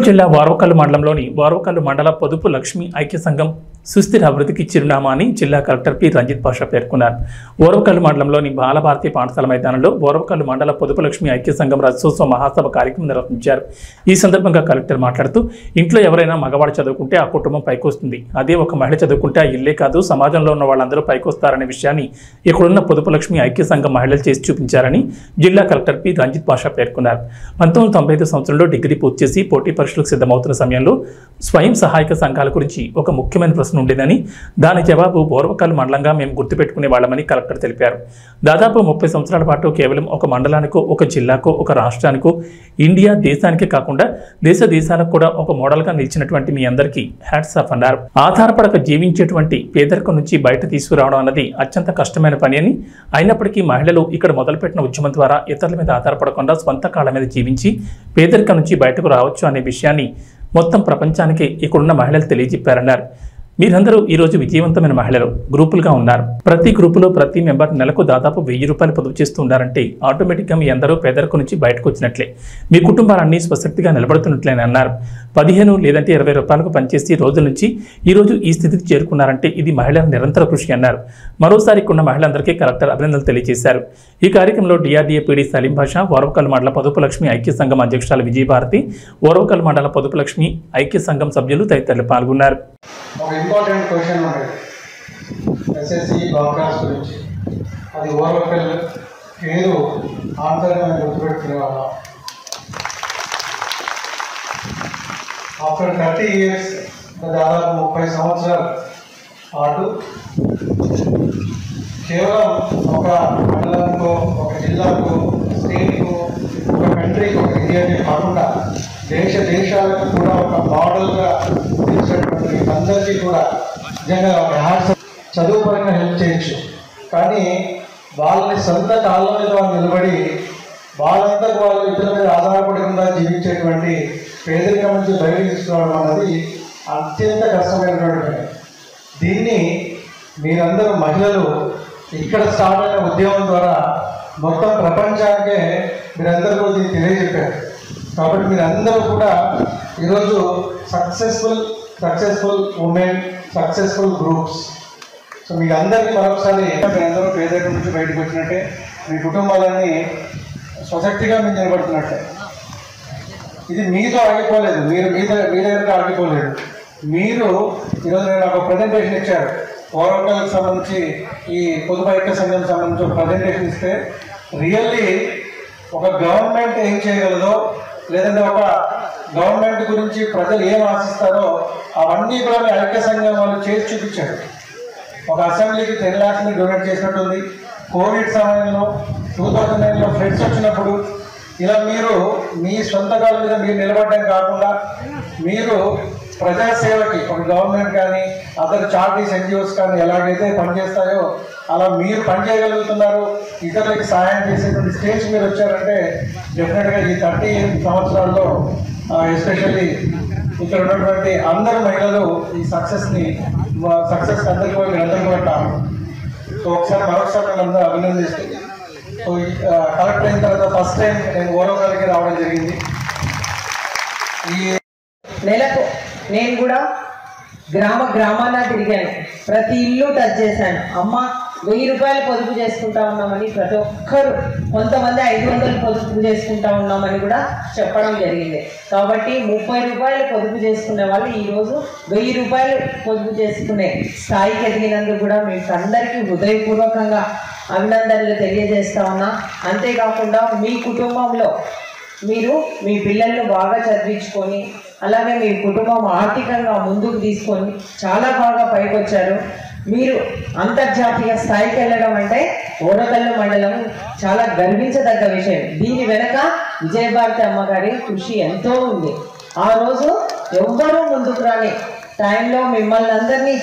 జిల్లా వారవకల్లు మండలంలోని వారవకల్లు మండల పొదుపు లక్ష్మి ఐక్య సంఘం సుస్థిర అభివృద్ధికి చిరునామా అని జిల్లా కలెక్టర్ పి రంజిత్ పాషా పేర్కొన్నారు. వారవకల్లు మండలంలోని బాలభారతి పాఠశాల మైదానంలో వారవకల్లు మండల పొదుపు లక్ష్మి ఐక్య సంఘం రజతోత్సవ మహాసభ కార్యక్రమం నిర్వహించారు. ఈ సందర్భంగా కలెక్టర్ మాట్లాడుతూ, ఇంట్లో ఎవరైనా మగవాడు చదువుకుంటే ఆ కుటుంబం పైకొస్తుంది, అదే ఒక మహిళ చదువుకుంటే ఆ ఇల్లే కాదు సమాజంలో ఉన్న వాళ్ళందరూ పైకొస్తారనే విషయాన్ని ఇక్కడున్న పొదుపు లక్ష్మి ఐక్య సంఘం మహిళలు చేసి చూపించారని జిల్లా కలెక్టర్ పి రంజిత్ పాషా పేర్కొన్నారు. 1995 సంవత్సరంలో డిగ్రీ పూర్తి చేసి పోటీ పరీక్షలకు సిద్ధమవుతున్న సమయంలో స్వయం సహాయక సంఘాల గురించి ఒక ముఖ్యమైన ప్రశ్న ఉండేదని, దాని జవాబు వారవకల్లు మండలంగా మేము గుర్తుపెట్టుకునే వాళ్ళమని కలెక్టర్ తెలిపారు. దాదాపు 30 సంవత్సరాల పాటు కేవలం ఒక మండలానికో, ఒక జిల్లాకో, ఒక రాష్ట్రానికో, ఇండియా దేశానికే కాకుండా దేశాలకు కూడా ఒక మోడల్గా నిలిచినటువంటి మీ అందరికీ హ్యాట్స్ ఆఫ్ అన్నారు. ఆధారపడక జీవించేటువంటి పేదరికం నుంచి బయట తీసుకురావడం అన్నది అత్యంత కష్టమైన పని అని, అయినప్పటికీ మహిళలు ఇక్కడ మొదలుపెట్టిన ఉద్యమం ద్వారా ఇతరుల మీద ఆధారపడకుండా స్వంత కాళ్ళ మీద జీవించి పేదరికం నుంచి బయటకు రావచ్చు అనే విషయాన్ని మొత్తం ప్రపంచానికి ఇక్కడున్న మహిళలు తెలియజెప్పారన్నారు. మీరందరూ ఈరోజు విజయవంతమైన మహిళలు గ్రూపులుగా ఉన్నారు. ప్రతి గ్రూపులో ప్రతి మెంబర్ నెలకు దాదాపు 1000 రూపాయలు పొదుపు చేస్తూ ఉన్నారంటే ఆటోమేటిక్గా మీ అందరూ పేదరికం నుంచి బయటకు వచ్చినట్లే, మీ కుటుంబాలన్నీ స్వశక్తిగా నిలబడుతున్నట్లేని అన్నారు. 15 లేదంటే 20 రూపాయలకు పనిచేసి రోజుల నుంచి ఈరోజు ఈ స్థితికి చేరుకున్నారంటే ఇది మహిళల నిరంతర కృషి అన్నారు. మరోసారి ఇక్కడున్న మహిళలందరికీ కలెక్టర్ అభినందనలు తెలియజేశారు. ఈ కార్యక్రమంలో డిఆర్డీఏ పీడీ సలీం భాషా, వారవకల్లు మండల పొదుపు లక్ష్మి ఐక్య సంఘం అధ్యక్షురాలు విజయభారతి, వారవకల్లు మండల పొదుపు లక్ష్మి ఐక్య సంఘం సభ్యులు తదితరులు పాల్గొన్నారు. ఒక ఇంపార్టెంట్ క్వశ్చన్ ఉండేది ఎస్ఎస్సి బాక్రాస్ గురించి. అది వారవకల్లు పేరు ఆన్సర్ మనం గుర్తుపెట్టుకునే వాళ్ళం. ఆఫ్టర్ 30 ఇయర్స్, దాదాపు 30 సంవత్సరాల పాటు కేవలం ఒక మండలానికో, ఒక జిల్లాకు, స్టేట్కు, ఒక కంట్రీకి, ఒక ఇండియాకి కాకుండా దేశాలకు కూడా ఒక మోడల్గా తెలిసినటువంటి అందరికీ కూడా నిజంగా హ్యాట్స్. చదువు పరంగా హెల్ప్ చేయొచ్చు, కానీ వాళ్ళని సొంత కాళ్ళ మీద వాళ్ళు నిలబడి వాళ్ళంతా వాళ్ళు ఇతరుల మీద ఆధారపడకుండా జీవించేటువంటి పేదరికం నుంచి బయటకు తీసుకోవడం అన్నది అత్యంత కష్టమైనటువంటి పని. దీన్ని మీరందరూ మహిళలు ఇక్కడ స్టార్ట్ అయిన ఉద్యమం ద్వారా మొత్తం ప్రపంచానికే మీరందరూ కూడా దీన్ని తెలియజెప్పారు. కాబట్టి మీరందరూ కూడా ఈరోజు successful women, successful groups. So మీకు అందరికీ మరొకసారి మీరందరూ పేదరికం నుంచి బయటకు వచ్చినట్టే, మీ కుటుంబాలన్నీ స్వశక్తిగా మీరు నిలబడుతున్నట్టే. ఇది మీతో ఆగిపోలేదు, మీరు మీ దగ్గరికి ఆగిపోలేదు. మీరు ఈరోజు నేను ఒక ప్రజెంటేషన్ ఇచ్చారు, వారవకల్లుకు సంబంధించి ఈ పొదుపు ఐక్య సంఘం సంబంధించి ఒక ప్రజెంటేషన్ ఇస్తే రియల్లీ ఒక గవర్నమెంట్ ఏం చేయగలదో, లేదంటే ఒక గవర్నమెంట్ గురించి ప్రజలు ఏం ఆశిస్తారో అవన్నీ కూడా మీ ఐక్య సంఘం వాళ్ళు చేసి చూపించారు. ఒక అసెంబ్లీకి 10 lakhs డొనేట్ చేసినట్టుంది. కోవిడ్ సమయంలో 2009లో ఫ్లడ్స్ వచ్చినప్పుడు ఇలా మీరు మీ సొంత కాళ్ళ మీద మీరు నిలబడడం కాకుండా మీరు ప్రజాసేవకి ఒక గవర్నమెంట్ కానీ అదర్ చారిటీస్, ఎన్జిఓస్ కానీ ఎలాగైతే పనిచేస్తాయో అలా మీరు పనిచేయగలుగుతున్నారు. ఇతరులకి సహాయం చేసేటువంటి స్టేజ్ మీరు వచ్చారంటే డెఫినెట్గా ఈ 30 సంవత్సరాల్లో ఎస్పెషల్లీ ఇక్కడ ఉన్నటువంటి అందరు మహిళలు ఈ సక్సెస్ అందరికీ మీరందరూ కూడా కాదు. సో ఒకసారి మరొకసారి అందరూ అభినందిస్తుంది. సో కలెక్ట్ అయిన తర్వాత ఫస్ట్ టైం నేను వారవకల్లుకి రావడం జరిగింది. ఈ నెలకు నేను కూడా గ్రామాన తిరిగాను, ప్రతి ఇల్లు టచ్ చేశాను. అమ్మ 1000 రూపాయలు పొదుపు చేసుకుంటా ఉన్నామని ప్రతి ఒక్కరు, కొంతమంది 500 పొదుపు చేసుకుంటా ఉన్నామని కూడా చెప్పడం జరిగింది. కాబట్టి 30 రూపాయలు పొదుపు చేసుకునే వాళ్ళు ఈరోజు 1000 రూపాయలు పొదుపు చేసుకునే స్థాయికి ఎదిగినందుకు కూడా మీకు అందరికీ హృదయపూర్వకంగా అభినందనలు తెలియజేస్తా ఉన్నా. అంతేకాకుండా మీ కుటుంబంలో మీరు మీ పిల్లలను బాగా చదివించుకొని, అలాగే మీ కుటుంబం ఆర్థికంగా ముందుకు తీసుకొని చాలా బాగా పైకి వచ్చారు. మీరు అంతర్జాతీయ స్థాయికి వెళ్ళడం అంటే వారవకల్లు మండలం చాలా గర్వించదగ్గ విషయం. దీని వెనక విజయభారతి అమ్మగారి కృషి ఎంతో ఉంది. ఆ రోజు ఎవ్వరూ ముందుకు రాని టైంలో మిమ్మల్ని అందరినీ